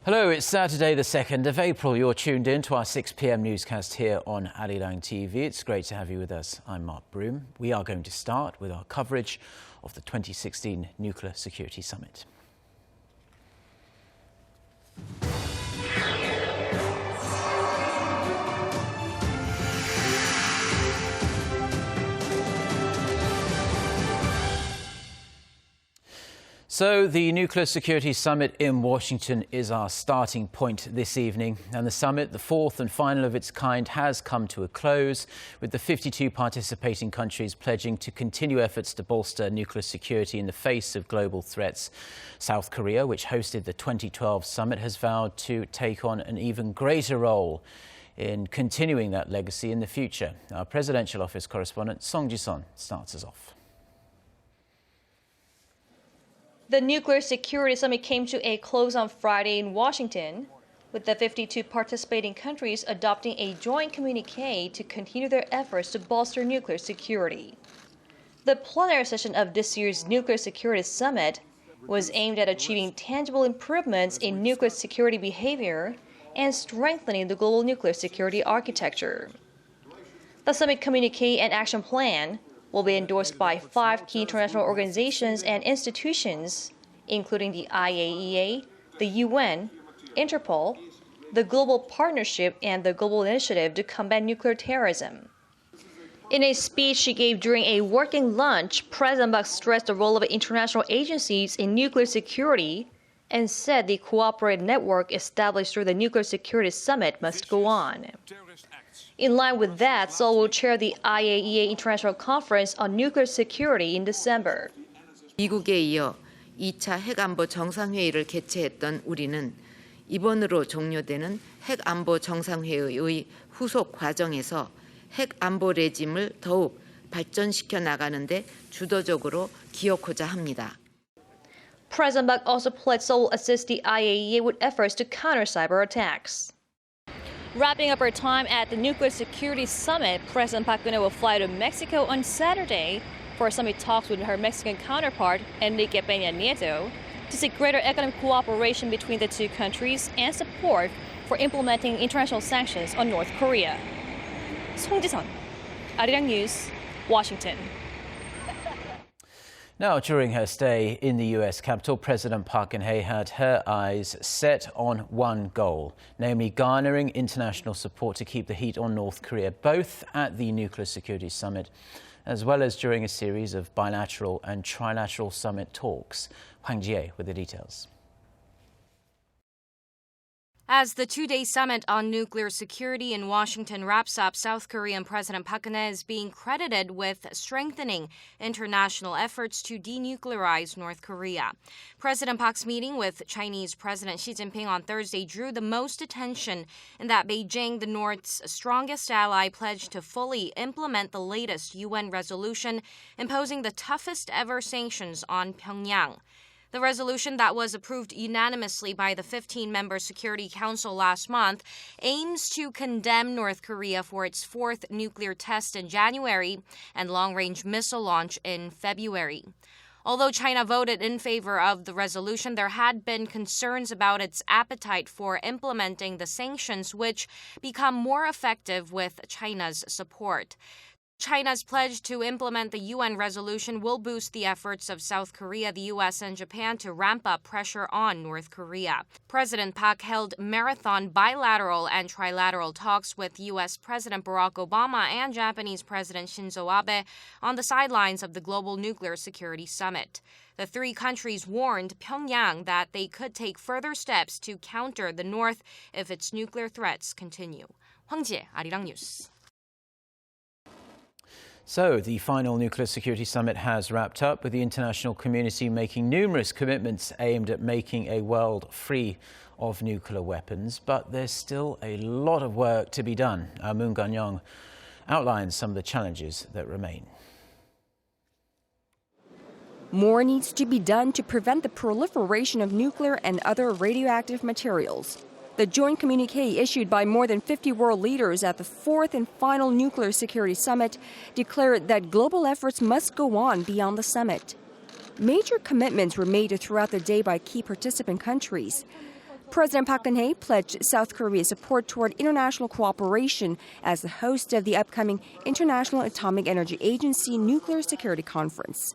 Hello, it's Saturday the 2nd of April. You're tuned in to our 6 p.m. newscast here on Arirang TV. It's great to have you with us. I'm Mark Broom. We are going to start with our coverage of the 2016 Nuclear Security Summit. So the Nuclear Security Summit in Washington is our starting point this evening. And the summit, the fourth and final of its kind, has come to a close, with the 52 participating countries pledging to continue efforts to bolster nuclear security in the face of global threats. South Korea, which hosted the 2012 summit, has vowed to take on an even greater role in continuing that legacy in the future. Our Presidential Office correspondent Song Ji-son starts us off. The Nuclear Security Summit came to a close on Friday in Washington, with the 52 participating countries adopting a joint communique to continue their efforts to bolster nuclear security. The plenary session of this year's Nuclear Security Summit was aimed at achieving tangible improvements in nuclear security behavior and strengthening the global nuclear security architecture. The summit communique and action plan will be endorsed by 5 key international organizations and institutions, including the IAEA, the UN, Interpol, the Global Partnership, and the Global Initiative to Combat Nuclear Terrorism. In a speech she gave during a working lunch, President Park stressed the role of international agencies in nuclear security and said the cooperative network established through the Nuclear Security Summit must go on. In line with that, Seoul will chair the IAEA International Conference on Nuclear Security in December. 미국에 이어 2차 핵안보 정상회의를 개최했던 우리는 이번으로 종료되는 핵안보 정상회의의 후속 과정에서 핵안보 레짐을 더욱 발전시켜 나가는 데 주도적으로 기여하고자 합니다. President Park also pledged Seoul will assist the IAEA with efforts to counter cyber attacks. Wrapping up her time at the Nuclear Security Summit, President Park will fly to Mexico on Saturday for summit talks with her Mexican counterpart, Enrique Peña Nieto, to seek greater economic cooperation between the two countries and support for implementing international sanctions on North Korea. Song Ji-son, Arirang News, Washington. Now, during her stay in the U.S. capital, President Park Geun-hye had her eyes set on one goal, namely garnering international support to keep the heat on North Korea, both at the Nuclear Security Summit as well as during a series of bilateral and trilateral summit talks. Hwang Ji-hye with the details. As the two-day summit on nuclear security in Washington wraps up, South Korean President Park Geun-hye is being credited with strengthening international efforts to denuclearize North Korea. President Park's meeting with Chinese President Xi Jinping on Thursday drew the most attention in that Beijing, the North's strongest ally, pledged to fully implement the latest UN resolution imposing the toughest ever sanctions on Pyongyang. The resolution that was approved unanimously by the 15-member Security Council last month aims to condemn North Korea for its fourth nuclear test in January and long-range missile launch in February. Although China voted in favor of the resolution, there had been concerns about its appetite for implementing the sanctions, which become more effective with China's support. China's pledge to implement the UN resolution will boost the efforts of South Korea, the U.S., and Japan to ramp up pressure on North Korea. President Park held marathon bilateral and trilateral talks with U.S. President Barack Obama and Japanese President Shinzo Abe on the sidelines of the Global Nuclear Security Summit. The three countries warned Pyongyang that they could take further steps to counter the North if its nuclear threats continue. Hwang Ji-hye, Arirang News. So, the final Nuclear Security Summit has wrapped up, with the international community making numerous commitments aimed at making a world free of nuclear weapons. But there's still a lot of work to be done. Moon Gan-yong outlines some of the challenges that remain. More needs to be done to prevent the proliferation of nuclear and other radioactive materials. The joint communique issued by more than 50 world leaders at the fourth and final Nuclear Security Summit declared that global efforts must go on beyond the summit. Major commitments were made throughout the day by key participant countries. President Park Geun-hye pledged South Korea's support toward international cooperation as the host of the upcoming International Atomic Energy Agency Nuclear Security Conference.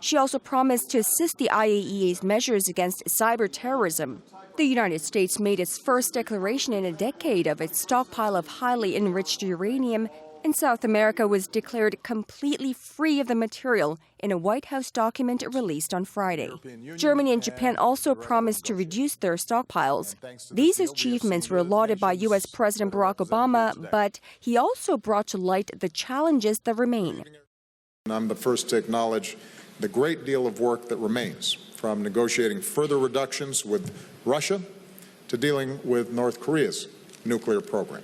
She also promised to assist the IAEA's measures against cyber terrorism. The United States made its first declaration in a decade of its stockpile of highly enriched uranium, and South America was declared completely free of the material in a White House document released on Friday. Germany and Japan also promised to reduce their stockpiles. These achievements were lauded by U.S. President Barack Obama, but he also brought to light the challenges that remain. I'm the first to acknowledge the great deal of work that remains, from negotiating further reductions with Russia to dealing with North Korea's nuclear program.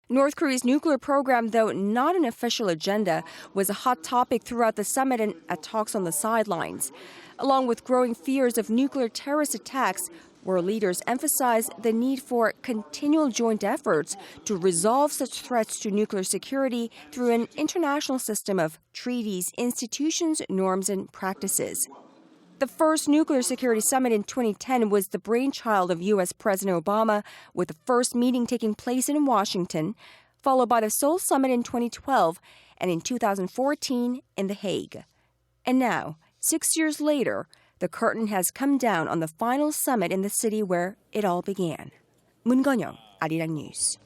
North Korea's nuclear program, though not an official agenda, was a hot topic throughout the summit and at talks on the sidelines. Along with growing fears of nuclear terrorist attacks, world leaders emphasized the need for continual joint efforts to resolve such threats to nuclear security through an international system of treaties, institutions, norms, and practices. The first nuclear security summit in 2010 was the brainchild of U.S. President Obama, with the first meeting taking place in Washington, followed by the Seoul summit in 2012, and in 2014 in The Hague. And now, 6 years later, the curtain has come down on the final summit in the city where it all began. 문건영, Arirang News.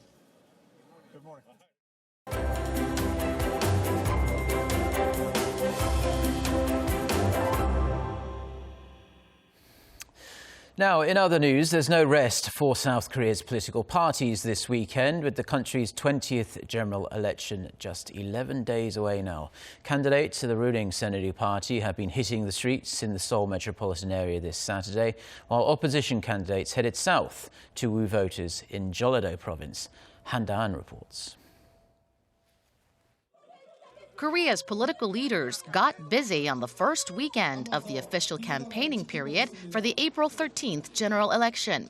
Now, in other news, there's no rest for South Korea's political parties this weekend, with the country's 20th general election just 11 days away now. Candidates to the ruling Saenuri Party have been hitting the streets in the Seoul metropolitan area this Saturday, while opposition candidates headed south to woo voters in Jeollado province. Han Da-an reports. Korea's political leaders got busy on the first weekend of the official campaigning period for the April 13th general election.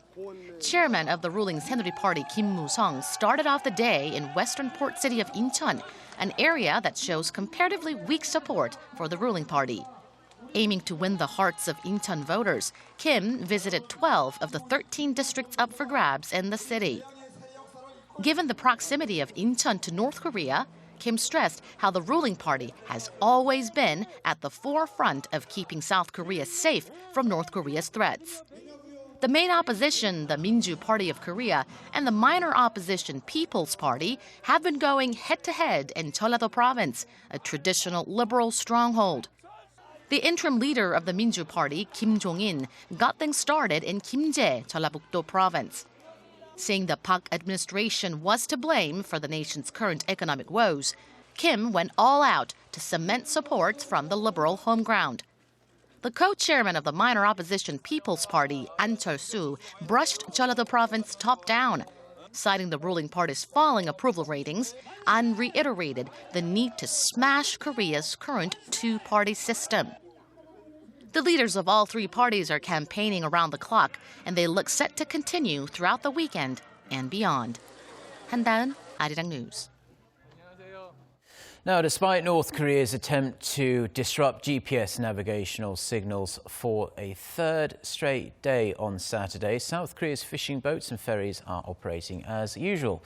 Chairman of the ruling Saenuri Party Kim Moo-sung started off the day in western port city of Incheon, an area that shows comparatively weak support for the ruling party. Aiming to win the hearts of Incheon voters, Kim visited 12 of the 13 districts up for grabs in the city. Given the proximity of Incheon to North Korea, Kim stressed how the ruling party has always been at the forefront of keeping South Korea safe from North Korea's threats. The main opposition, the Minju Party of Korea, and the minor opposition People's Party have been going head-to-head in Jeollado province, a traditional liberal stronghold. The interim leader of the Minju Party, Kim Jong-in, got things started in Kimjae, Jeollabuk-do province. Saying the Park administration was to blame for the nation's current economic woes, Kim went all out to cement support from the liberal home ground. The co-chairman of the minor opposition People's Party, An Cheol-soo, brushed Jeollado province top down. Citing the ruling party's falling approval ratings, An reiterated the need to smash Korea's current two-party system. The leaders of all three parties are campaigning around the clock, and they look set to continue throughout the weekend and beyond. Han Da-an, Arirang News. Now, despite North Korea's attempt to disrupt GPS navigational signals for a third straight day on Saturday, South Korea's fishing boats and ferries are operating as usual.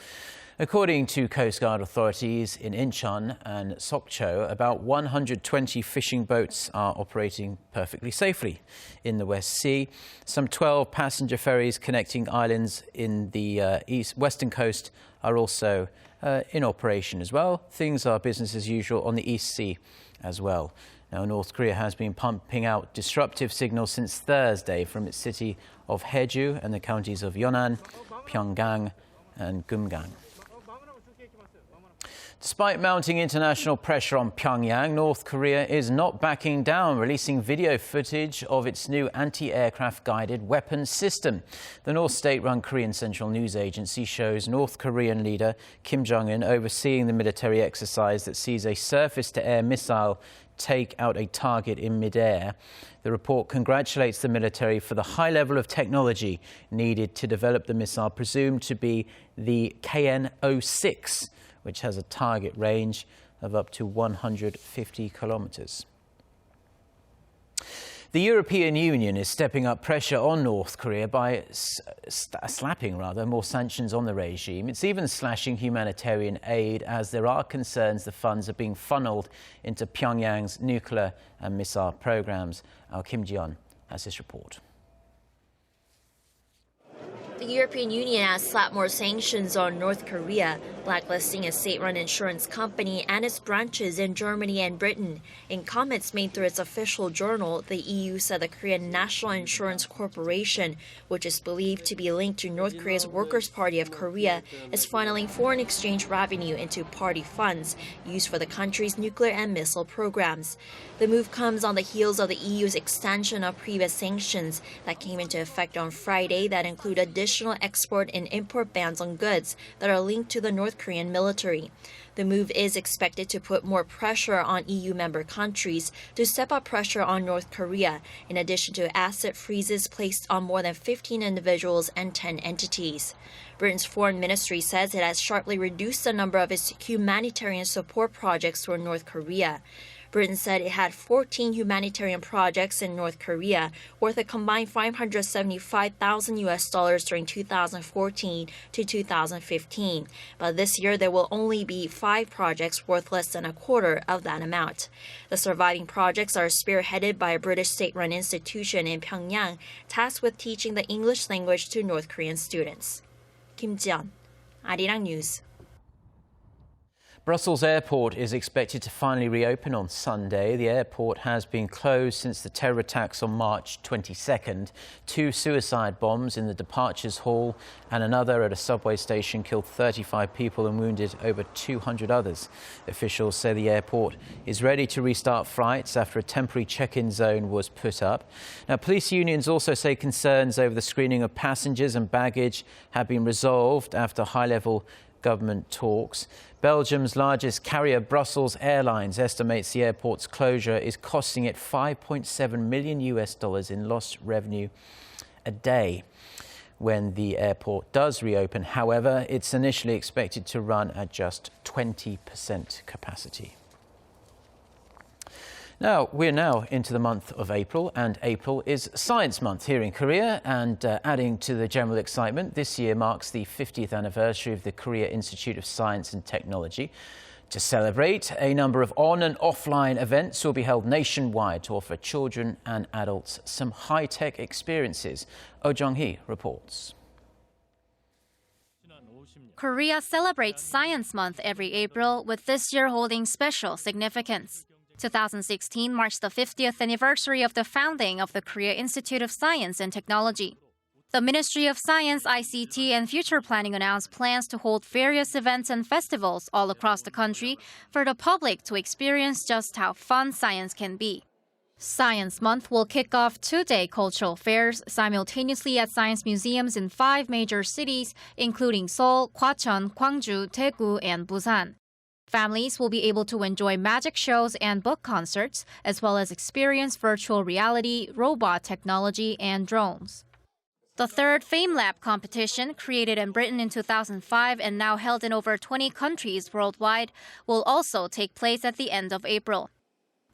According to Coast Guard authorities in Incheon and Sokcho, about 120 fishing boats are operating perfectly safely in the West Sea. Some 12 passenger ferries connecting islands in the western coast are also in operation as well. Things are business as usual on the East Sea as well. Now, North Korea has been pumping out disruptive signals since Thursday from its city of Haeju and the counties of Yeonan, Pyeonggang and Gumgang. Despite mounting international pressure on Pyongyang, North Korea is not backing down, releasing video footage of its new anti-aircraft guided weapons system. The North state-run Korean Central News Agency shows North Korean leader Kim Jong-un overseeing the military exercise that sees a surface-to-air missile take out a target in midair. The report congratulates the military for the high level of technology needed to develop the missile, presumed to be the KN-06, which has a target range of up to 150 kilometers. The European Union is stepping up pressure on North Korea by slapping more sanctions on the regime. It's even slashing humanitarian aid as there are concerns the funds are being funneled into Pyongyang's nuclear and missile programs. Our Kim Ji-yeon has this report. The European Union has slapped more sanctions on North Korea, blacklisting a state-run insurance company and its branches in Germany and Britain. In comments made through its official journal, the EU said the Korean National Insurance Corporation, which is believed to be linked to North Korea's Workers' Party of Korea, is funneling foreign exchange revenue into party funds used for the country's nuclear and missile programs. The move comes on the heels of the EU's extension of previous sanctions that came into effect on Friday that include additional export and import bans on goods that are linked to the North Korean military. The move is expected to put more pressure on EU member countries to step up pressure on North Korea, in addition to asset freezes placed on more than 15 individuals and 10 entities. Britain's foreign ministry says it has sharply reduced the number of its humanitarian support projects for North Korea. Britain said it had 14 humanitarian projects in North Korea worth a combined $575,000 during 2014 to 2015. But this year there will only be 5 projects worth less than a quarter of that amount. The surviving projects are spearheaded by a British state-run institution in Pyongyang tasked with teaching the English language to North Korean students. Kim Ji-yeon, Arirang News. Brussels Airport is expected to finally reopen on Sunday. The airport has been closed since the terror attacks on March 22nd. 2 suicide bombs in the departures hall and another at a subway station killed 35 people and wounded over 200 others. Officials say the airport is ready to restart flights after a temporary check-in zone was put up. Now, police unions also say concerns over the screening of passengers and baggage have been resolved after high-level government talks. Belgium's largest carrier, Brussels Airlines, estimates the airport's closure is costing it $5.7 million in lost revenue a day. When the airport does reopen, however, it's initially expected to run at just 20% capacity. Now, we're now into the month of April, and April is Science Month here in Korea. And adding to the general excitement, this year marks the 50th anniversary of the Korea Institute of Science and Technology. To celebrate, a number of on- and offline events will be held nationwide to offer children and adults some high-tech experiences. Oh Jung-hee reports. Korea celebrates Science Month every April, with this year holding special significance. 2016 marks the 50th anniversary of the founding of the Korea Institute of Science and Technology. The Ministry of Science, ICT, and Future Planning announced plans to hold various events and festivals all across the country for the public to experience just how fun science can be. Science Month will kick off 2-day cultural fairs simultaneously at science museums in 5 major cities, including Seoul, Gwacheon, Gwangju, Daegu, and Busan. Families will be able to enjoy magic shows and book concerts, as well as experience virtual reality, robot technology, and drones. The third FameLab competition, created in Britain in 2005 and now held in over 20 countries worldwide, will also take place at the end of April.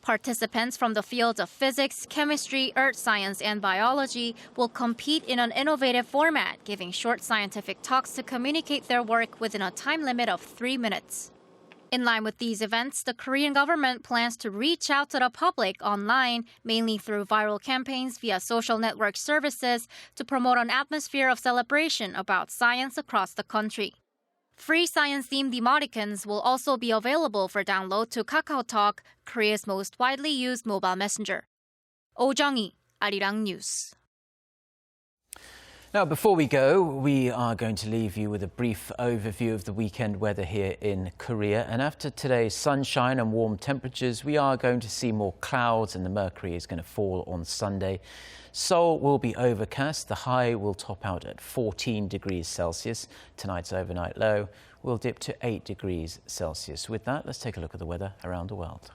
Participants from the fields of physics, chemistry, earth science, and biology will compete in an innovative format, giving short scientific talks to communicate their work within a time limit of 3 minutes. In line with these events, the Korean government plans to reach out to the public online, mainly through viral campaigns via social network services, to promote an atmosphere of celebration about science across the country. Free science-themed emoticons will also be available for download to KakaoTalk, Korea's most widely used mobile messenger. Oh Jung-hee, Arirang News. Now, before we go, we are going to leave you with a brief overview of the weekend weather here in Korea. And after today's sunshine and warm temperatures, we are going to see more clouds and the mercury is going to fall on Sunday. Seoul will be overcast. The high will top out at 14 degrees Celsius. Tonight's overnight low will dip to 8 degrees Celsius. With that, let's take a look at the weather around the world.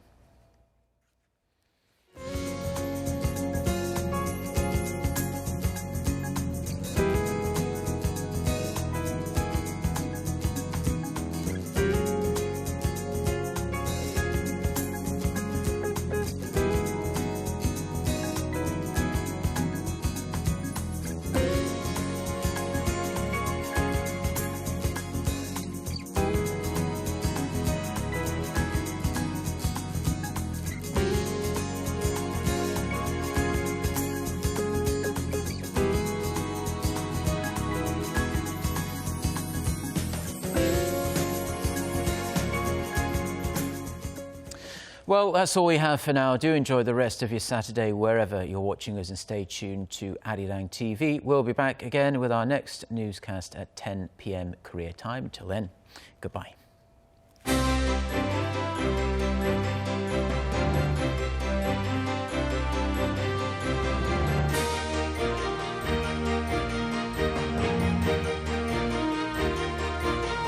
Well, that's all we have for now. Do enjoy the rest of your Saturday wherever you're watching us, and stay tuned to Arirang TV. We'll be back again with our next newscast at 10 p.m. Korea time. Till then, goodbye.